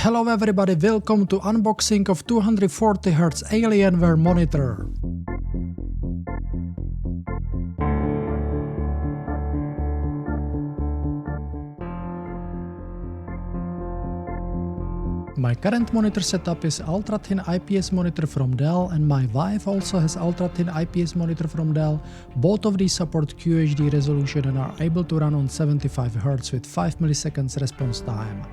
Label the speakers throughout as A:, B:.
A: Hello everybody, welcome to unboxing of 240Hz Alienware monitor. My current monitor setup is ultra-thin IPS monitor from Dell, and my wife also has ultra-thin IPS monitor from Dell. Both of these support QHD resolution and are able to run on 75Hz with 5 milliseconds response time.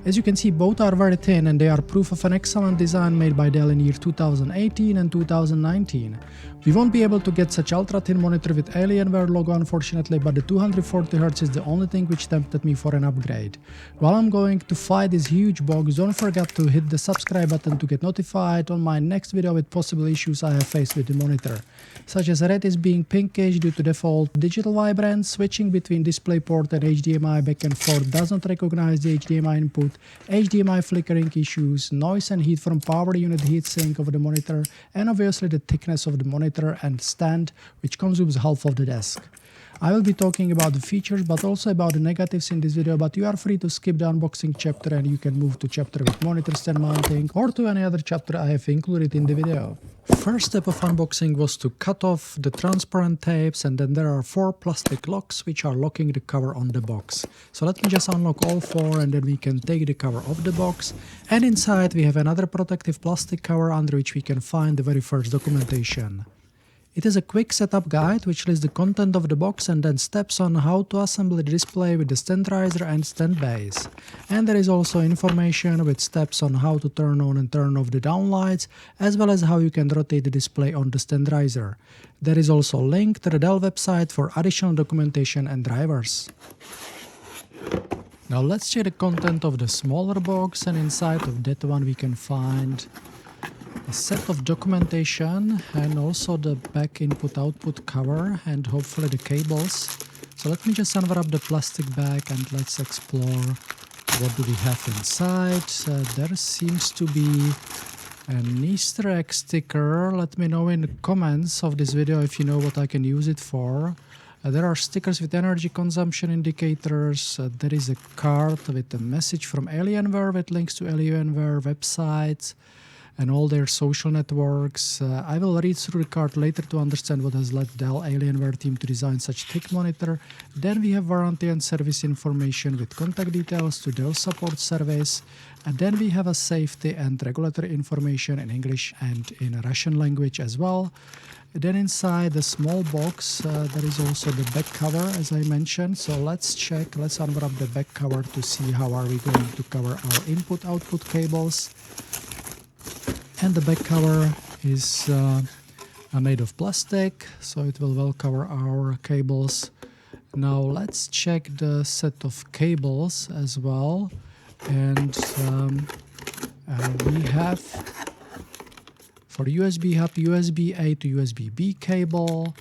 A: As you can see, both are very thin and they are proof of an excellent design made by Dell in year 2018 and 2019. We won't be able to get such ultra-thin monitor with Alienware logo unfortunately, but the 240Hz is the only thing which tempted me for an upgrade. While I'm going to fight this huge box, don't forget to hit the subscribe button to get notified on my next video with possible issues I have faced with the monitor, such as red is being pinkish due to default digital vibrance, switching between DisplayPort and HDMI back and forth doesn't recognize the HDMI input, HDMI flickering issues, noise and heat from power unit heatsink of the monitor, and obviously the thickness of the monitor and stand, which consumes half of the desk. I will be talking about the features but also about the negatives in this video, but you are free to skip the unboxing chapter and you can move to chapter with monitor stand mounting or to any other chapter I have included in the video. First step of unboxing was to cut off the transparent tapes, and then there are 4 plastic locks which are locking the cover on the box. So let me just unlock all 4 and then we can take the cover off the box, and inside we have another protective plastic cover under which we can find the very first documentation. It is a quick setup guide which lists the content of the box and then steps on how to assemble the display with the stand riser and stand base. And there is also information with steps on how to turn on and turn off the downlights, as well as how you can rotate the display on the stand riser. There is also a link to the Dell website for additional documentation and drivers. Now let's check the content of the smaller box, and inside of that one we can find a set of documentation and also the back input-output cover and hopefully the cables. So let me just unwrap the plastic bag and let's explore what do we have inside. There seems to be an Easter egg sticker. Let me know in the comments of this video if you know what I can use it for. There are stickers with energy consumption indicators. There is a card with a message from Alienware with links to Alienware websites and all their social networks. I will read through the card later to understand what has led Dell Alienware team to design such thick monitor. Then we have warranty and service information with contact details to Dell support service. And then we have a safety and regulatory information in English and in Russian language as well. Then inside the small box there is also the back cover as I mentioned. So let's unwrap the back cover to see how are we going to cover our input-output cables. And the back cover is made of plastic, so it will well cover our cables. Now let's check the set of cables as well. And we have for USB hub USB-A to USB-B cable.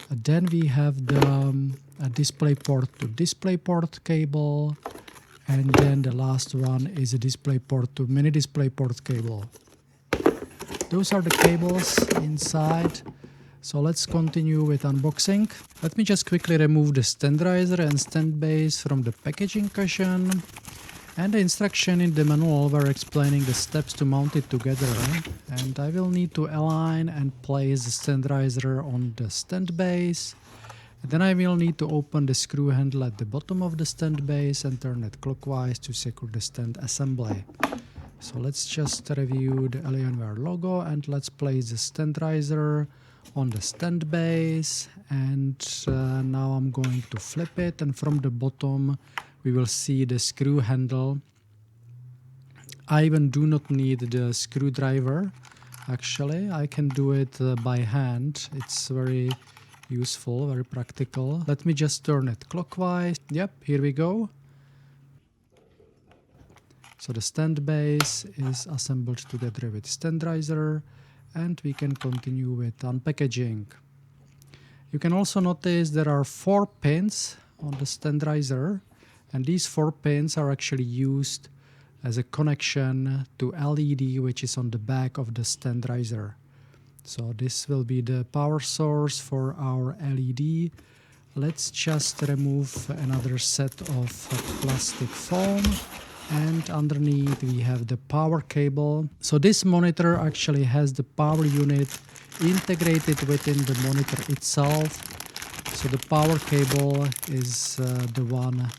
A: Then we have the DisplayPort to DisplayPort cable. And then the last one is a DisplayPort to mini DisplayPort cable. Those are the cables inside. So let's continue with unboxing. Let me just quickly remove the stand riser and stand base from the packaging cushion. And the instruction in the manual were explaining the steps to mount it together. And I will need to align and place the stand riser on the stand base. And then I will need to open the screw handle at the bottom of the stand base and turn it clockwise to secure the stand assembly. So let's just review the Alienware logo and let's place the stand riser on the stand base. And now I'm going to flip it, and from the bottom we will see the screw handle. I even do not need the screwdriver. Actually, I can do it by hand. It's very useful, very practical. Let me just turn it clockwise. Yep, here we go. So the stand base is assembled together with stand riser, and we can continue with unpackaging. You can also notice there are 4 pins on the stand riser, and these 4 pins are actually used as a connection to LED which is on the back of the stand riser. So this will be the power source for our LED. Let's just remove another set of plastic foam And underneath we have the power cable. So this monitor actually has the power unit integrated within the monitor itself. So the power cable is the one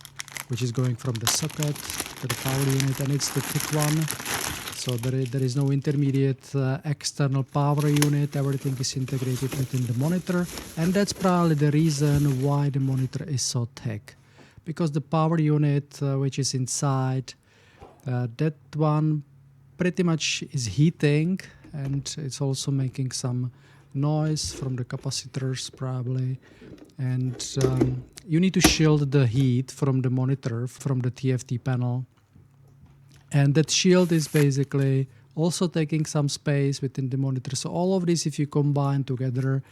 A: which is going from the socket to the power unit, and it's the thick one. So there is no intermediate external power unit. Everything is integrated within the monitor, and that's probably the reason why the monitor is so thick, because the power unit which is inside, that one pretty much is heating, and it's also making some noise from the capacitors probably. And you need to shield the heat from the monitor, from the TFT panel. And that shield is basically also taking some space within the monitor. So all of this, if you combine together,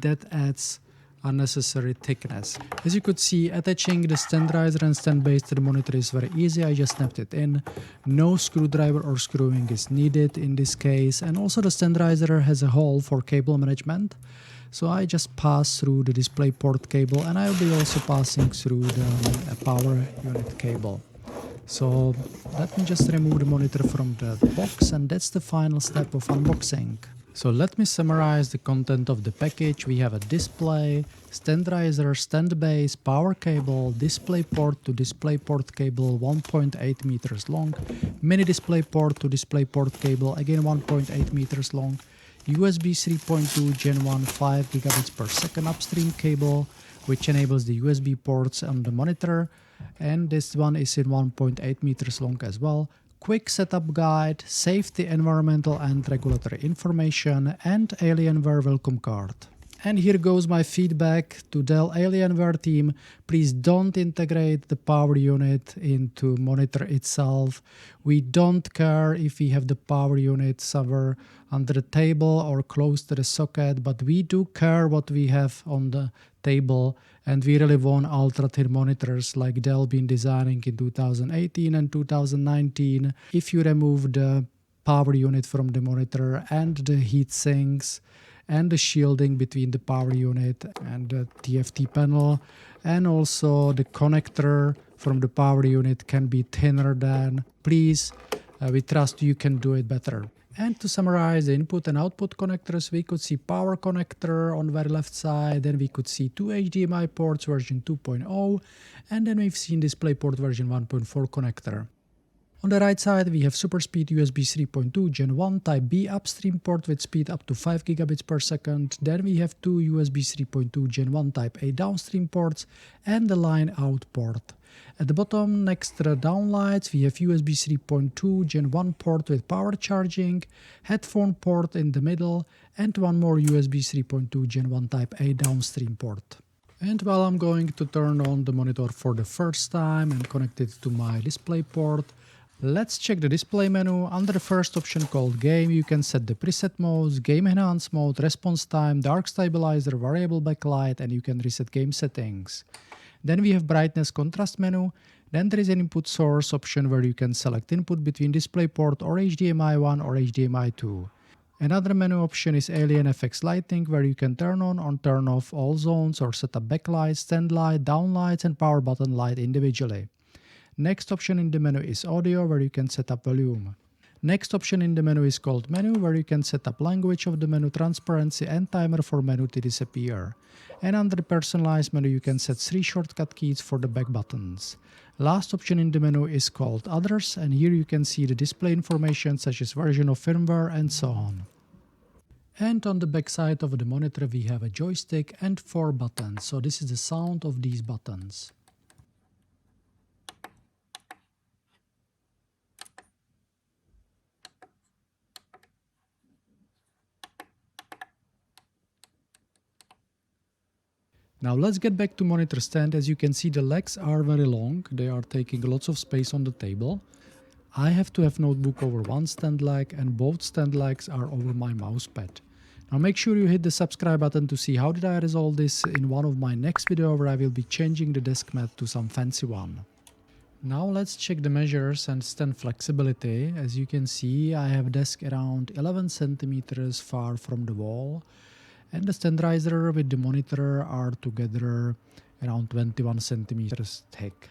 A: that adds unnecessary thickness. As you could see, attaching the stand riser and stand base to the monitor is very easy. I just snapped it in. No screwdriver or screwing is needed in this case. And also the stand riser has a hole for cable management. So I just pass through the DisplayPort cable, and I'll be also passing through the power unit cable. So let me just remove the monitor from the box, and that's the final step of unboxing. So let me summarize the content of the package. We have a display, stand riser, stand base, power cable, DisplayPort to DisplayPort cable 1.8 meters long, mini DisplayPort to DisplayPort cable again 1.8 meters long, USB 3.2 Gen 1 5 gigabits per second upstream cable, which enables the USB ports on the monitor, and this one is in 1.8 meters long as well. Quick setup guide, safety, environmental and regulatory information, and Alienware welcome card. And here goes my feedback to Dell Alienware team. Please don't integrate the power unit into monitor itself. We don't care if we have the power unit somewhere under the table or close to the socket, but we do care what we have on the table, and we really want ultra-thin monitors like Dell been designing in 2018 and 2019. If you remove the power unit from the monitor and the heat sinks and the shielding between the power unit and the TFT panel, and also the connector from the power unit can be thinner than, please, we trust you can do it better. And to summarize the input and output connectors, we could see power connector on the very left side, then we could see two HDMI ports version 2.0, and then we've seen DisplayPort version 1.4 connector. On the right side, we have super speed USB 3.2 Gen 1 Type B upstream port with speed up to 5 gigabits per second. Then we have two USB 3.2 Gen 1 Type A downstream ports and the line out port. At the bottom, next to the downlights, we have USB 3.2 Gen 1 port with power charging, headphone port in the middle, and one more USB 3.2 Gen 1 Type A downstream port. And while I'm going to turn on the monitor for the first time and connect it to my DisplayPort, let's check the display menu. Under the first option called Game, you can set the preset modes, Game Enhance mode, response time, dark stabilizer, variable backlight, and you can reset game settings. Then we have brightness contrast menu. Then there is an input source option where you can select input between DisplayPort or HDMI 1 or HDMI 2. Another menu option is Alien FX lighting, where you can turn on or turn off all zones or set up backlight, stand light, downlights, and power button light individually. Next option in the menu is audio, where you can set up volume. Next option in the menu is called menu, where you can set up language of the menu, transparency, and timer for menu to disappear. And under the personalized menu, you can set 3 shortcut keys for the back buttons. Last option in the menu is called others, and here you can see the display information such as version of firmware and so on. And on the back side of the monitor, we have a joystick and 4 buttons. So this is the sound of these buttons. Now let's get back to monitor stand. As you can see, the legs are very long. They are taking lots of space on the table. I have to have notebook over one stand leg, and both stand legs are over my mouse pad. Now make sure you hit the subscribe button to see how did I resolve this in one of my next video, where I will be changing the desk mat to some fancy one. Now let's check the measures and stand flexibility. As you can see, I have a desk around 11 centimeters far from the wall, and the stand riser with the monitor are together around 21 centimeters thick.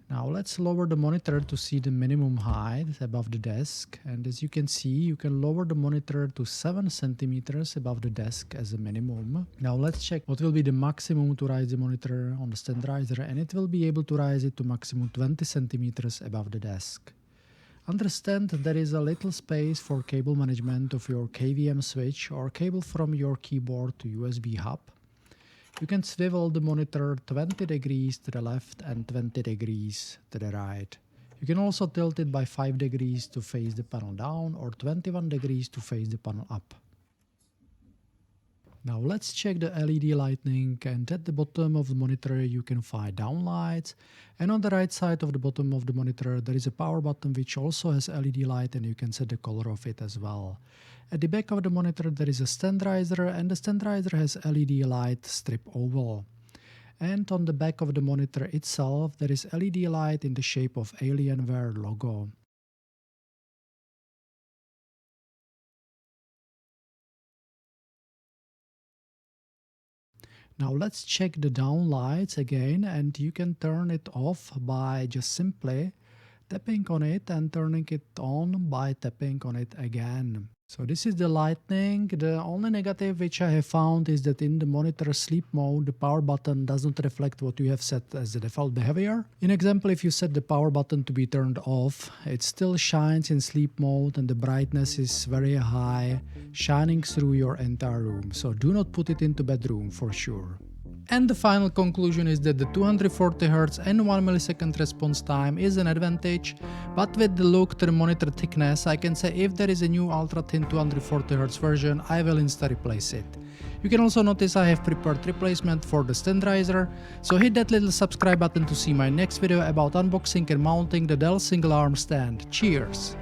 A: Now let's lower the monitor to see the minimum height above the desk, and as you can see, you can lower the monitor to 7 centimeters above the desk as a minimum. Now let's check what will be the maximum to raise the monitor on the stand riser, and it will be able to raise it to maximum 20 centimeters above the desk. Understand there is a little space for cable management of your KVM switch or cable from your keyboard to USB hub. You can swivel the monitor 20 degrees to the left and 20 degrees to the right. You can also tilt it by 5 degrees to face the panel down or 21 degrees to face the panel up. Now let's check the LED lighting, and at the bottom of the monitor you can find downlights, and on the right side of the bottom of the monitor there is a power button which also has LED light, and you can set the color of it as well. At the back of the monitor there is a stand riser, and the stand riser has LED light strip oval. And on the back of the monitor itself there is LED light in the shape of Alienware logo. Now let's check the downlights again, and you can turn it off by just simply tapping on it and turning it on by tapping on it again. So this is the lighting. The only negative which I have found is that in the monitor sleep mode, the power button doesn't reflect what you have set as the default behavior. In example, if you set the power button to be turned off, it still shines in sleep mode and the brightness is very high, shining through your entire room. So do not put it into bedroom for sure. And the final conclusion is that the 240 Hz and 1 millisecond response time is an advantage, but with the look to the monitor thickness, I can say if there is a new ultra thin 240 Hz version, I will insta replace it. You can also notice I have prepared replacement for the stand riser, so hit that little subscribe button to see my next video about unboxing and mounting the Dell single arm stand. Cheers!